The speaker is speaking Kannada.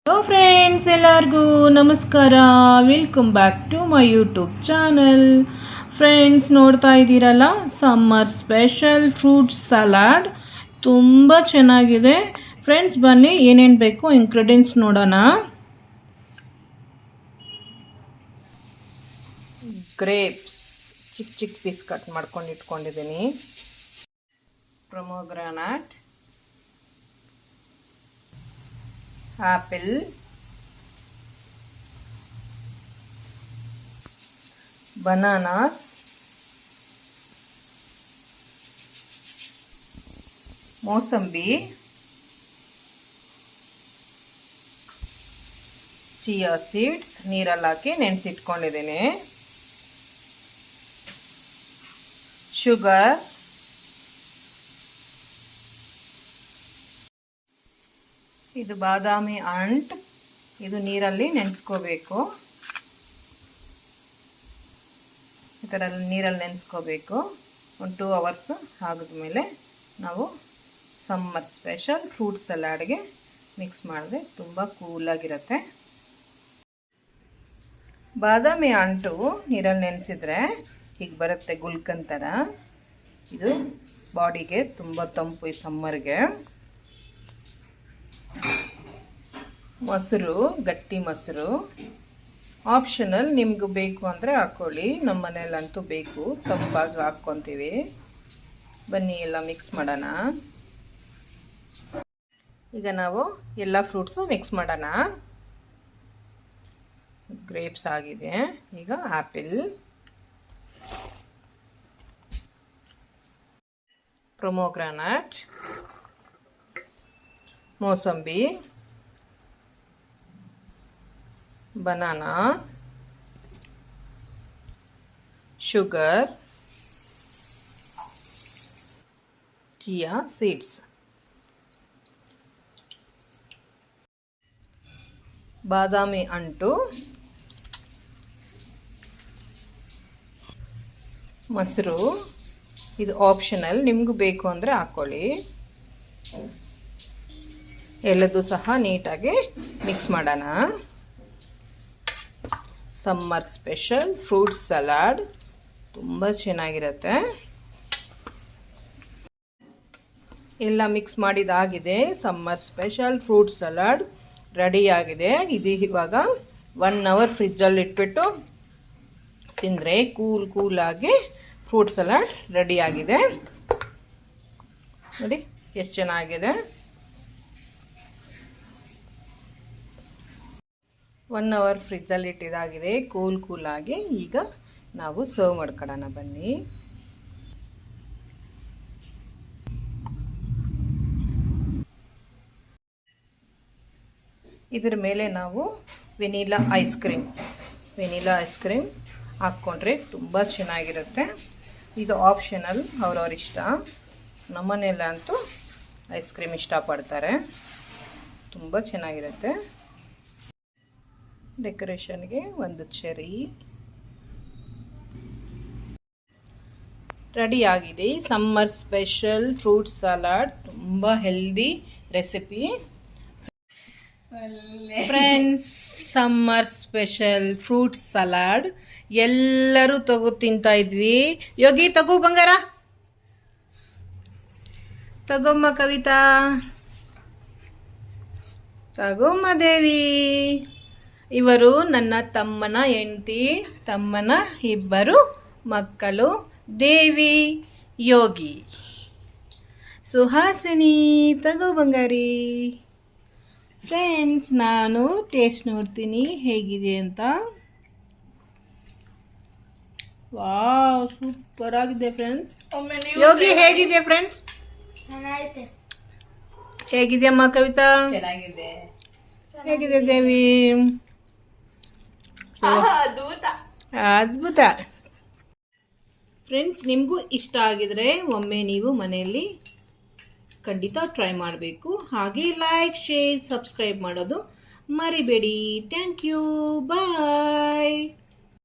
ಹಲೋ ಫ್ರೆಂಡ್ಸ್, ಎಲ್ಲರಿಗೂ ನಮಸ್ಕಾರ. Welcome back to my YouTube channel. Friends, ನೋಡ್ತಾ ಇದ್ದೀರಲ್ಲ, ಸಮ್ಮರ್ ಸ್ಪೆಷಲ್ ಫ್ರೂಟ್ ಸಲಾಡ್ ತುಂಬ ಚೆನ್ನಾಗಿದೆ. ಫ್ರೆಂಡ್ಸ್, ಬನ್ನಿ ಏನೇನು ಬೇಕು ಇಂಗ್ರೀಡಿಯೆಂಟ್ಸ್ ನೋಡೋಣ. ಗ್ರೇಪ್ಸ್ ಚಿಕ್ಕ ಚಿಕ್ಕ ಪೀಸ್ ಕಟ್ ಮಾಡ್ಕೊಂಡು ಇಟ್ಕೊಂಡಿದ್ದೀನಿ. ಪ್ರೊಮೊಗ್ರಾನೇಟ್, ಆಪಲ್, bananas, ಮೋಸಂಬಿ, ಚಿಯಾ ಸೀಡ್ಸ್ ನೀರಲ್ಲಿ ಹಾಕಿ ನೆನೆಸಿಟ್ಕೊಂಡಿದ್ದೀನಿ, ಶುಗರ್, ಇದು ಬಾದಾಮಿ ಅಂಟ್, ಇದು ನೀರಲ್ಲಿ ನೆನೆಸ್ಕೋಬೇಕು. ಈ ಥರ ನೀರಲ್ಲಿ ನೆನೆಸ್ಕೋಬೇಕು. ಒಂದು 2 hours ಆಗಿದ್ಮೇಲೆ ನಾವು ಸಮ್ಮರ್ ಸ್ಪೆಷಲ್ ಫ್ರೂಟ್ ಸಲಾಡ್ಗೆ ಮಿಕ್ಸ್ ಮಾಡಿದ್ರೆ ತುಂಬ ಕೂಲಾಗಿರುತ್ತೆ. ಬಾದಾಮಿ ಅಂಟು ನೀರಲ್ಲಿ ನೆನೆಸಿದ್ರೆ ಹೀಗೆ ಬರುತ್ತೆ ಗುಲ್ಕನ್ ಥರ. ಇದು ಬಾಡಿಗೆ ತುಂಬ ತಂಪು ಈ ಸಮ್ಮರ್ಗೆ. ಮೊಸರು, ಗಟ್ಟಿ ಮೊಸರು ಆಪ್ಷನಲ್, ನಿಮ್ಗೆ ಬೇಕು ಅಂದರೆ ಹಾಕ್ಕೊಳ್ಳಿ. ನಮ್ಮ ಮನೇಲಂತೂ ಬೇಕು, ತಂಪಾಗಿ ಹಾಕ್ಕೊತೀವಿ. ಬನ್ನಿ ಎಲ್ಲ ಮಿಕ್ಸ್ ಮಾಡೋಣ. ಈಗ ನಾವು ಎಲ್ಲ ಫ್ರೂಟ್ಸು ಮಿಕ್ಸ್ ಮಾಡೋಣ. ಗ್ರೇಪ್ಸ್ ಆಗಿದೆ. ಈಗ ಆ್ಯಪಲ್, ಪ್ರೊಮೊಗ್ರಾನೇಟ್, ಮೋಸಂಬಿ, ಬನಾನಾ, ಶುಗರ್, ಚಿಯಾ ಸೀಡ್ಸ್, ಬಾದಾಮಿ ಅಂಟು, ಮೊಸರು. ಇದು ಆಪ್ಷನಲ್, ನಿಮಗೂ ಬೇಕು ಅಂದರೆ ಹಾಕ್ಕೊಳ್ಳಿ. ಎಲ್ಲದೂ ಸಹ ನೀಟಾಗಿ ಮಿಕ್ಸ್ ಮಾಡೋಣ. ಸಮ್ಮರ್ ಸ್ಪೆಷಲ್ ಫ್ರೂಟ್ ಸಲಾಡ್ ತುಂಬ ಚೆನ್ನಾಗಿರುತ್ತೆ. ಎಲ್ಲ ಮಿಕ್ಸ್ ಮಾಡಿದಾಗಿದೆ. ಸಮ್ಮರ್ ಸ್ಪೆಷಲ್ ಫ್ರೂಟ್ ಸಲಾಡ್ ರೆಡಿಯಾಗಿದೆ. ಇದು ಇವಾಗ 1 hour ಫ್ರಿಜ್ಜಲ್ಲಿ ಇಟ್ಬಿಟ್ಟು ತಿಂದರೆ ಕೂಲಾಗಿ ಫ್ರೂಟ್ ಸಲಾಡ್ ರೆಡಿಯಾಗಿದೆ. ನೋಡಿ ಎಷ್ಟು ಚೆನ್ನಾಗಿದೆ. 1 hour ಫ್ರಿಜ್ಜಲ್ಲಿ ಇಟ್ಟಿದ್ದಾಗಿದೆ ಕೂಲಾಗಿ. ಈಗ ನಾವು ಸರ್ವ್ ಮಾಡ್ಕೊಳ್ಳೋಣ ಬನ್ನಿ. ಇದರ ಮೇಲೆ ನಾವು ವೆನಿಲಾ ಐಸ್ ಕ್ರೀಮ್ ಹಾಕ್ಕೊಂಡ್ರೆ ತುಂಬ ಚೆನ್ನಾಗಿರುತ್ತೆ. ಇದು ಆಪ್ಷನಲ್, ಅವ್ರವ್ರ ಇಷ್ಟ. ನಮ್ಮನೆಯಲ್ಲಂತೂ ಐಸ್ ಕ್ರೀಮ್ ಇಷ್ಟಪಡ್ತಾರೆ. ತುಂಬ ಚೆನ್ನಾಗಿರುತ್ತೆ. ಡೆಕೋರೇಷನ್ಗೆ ಒಂದು ಚೆರಿ. ರೆಡಿಯಾಗಿದೆ ಸಮ್ಮರ್ ಸ್ಪೆಷಲ್ ಫ್ರೂಟ್ ಸಲಾಡ್. ತುಂಬ healthy recipe. Friends, summer special fruit salad ಎಲ್ಲರೂ ತಿಂತಾ ಇದ್ವಿ. ಯೋಗಿ ತಗೋ ಬಂಗಾರ, ತಗೊಮ್ಮ ಕವಿತಾ, ತಗೊಮ್ಮ ದೇವಿ. ಇವರು ನನ್ನ ತಮ್ಮನ ಹೆಂಡತಿ, ತಮ್ಮನ 2 ಮಕ್ಕಳು, ದೇವಿ, ಯೋಗಿ. ಸುಹಾಸಿನಿ, ತಗೋ ಬಂಗಾರಿ. ಫ್ರೆಂಡ್ಸ್, ನಾನು ಟೇಸ್ಟ್ ನೋಡ್ತೀನಿ ಹೇಗಿದೆ ಅಂತ. ವಾವ್, ಸೂಪರ್ ಆಗಿದೆ ಫ್ರೆಂಡ್ಸ್. ಯೋಗಿ ಹೇಗಿದೆ ಫ್ರೆಂಡ್ಸ್? ಹೇಗಿದೆಯಮ್ಮ ಕವಿತಾ? ಚೆನ್ನಾಗಿದೆ. ಹೇಗಿದೆ ದೇವಿ? ಅದ್ಭುತ. ಫ್ರೆಂಡ್ಸ್, ನಿಮಗೂ ಇಷ್ಟ ಆಗಿದ್ರೆ ಒಮ್ಮೆ ನೀವು ಮನೆಯಲ್ಲಿ ಖಂಡಿತ ಟ್ರೈ ಮಾಡಬೇಕು. ಹಾಗೆ ಲೈಕ್, ಶೇರ್, ಸಬ್ಸ್ಕ್ರೈಬ್ ಮಾಡೋದು ಮರಿಬೇಡಿ. Thank you. ಬಾಯ್.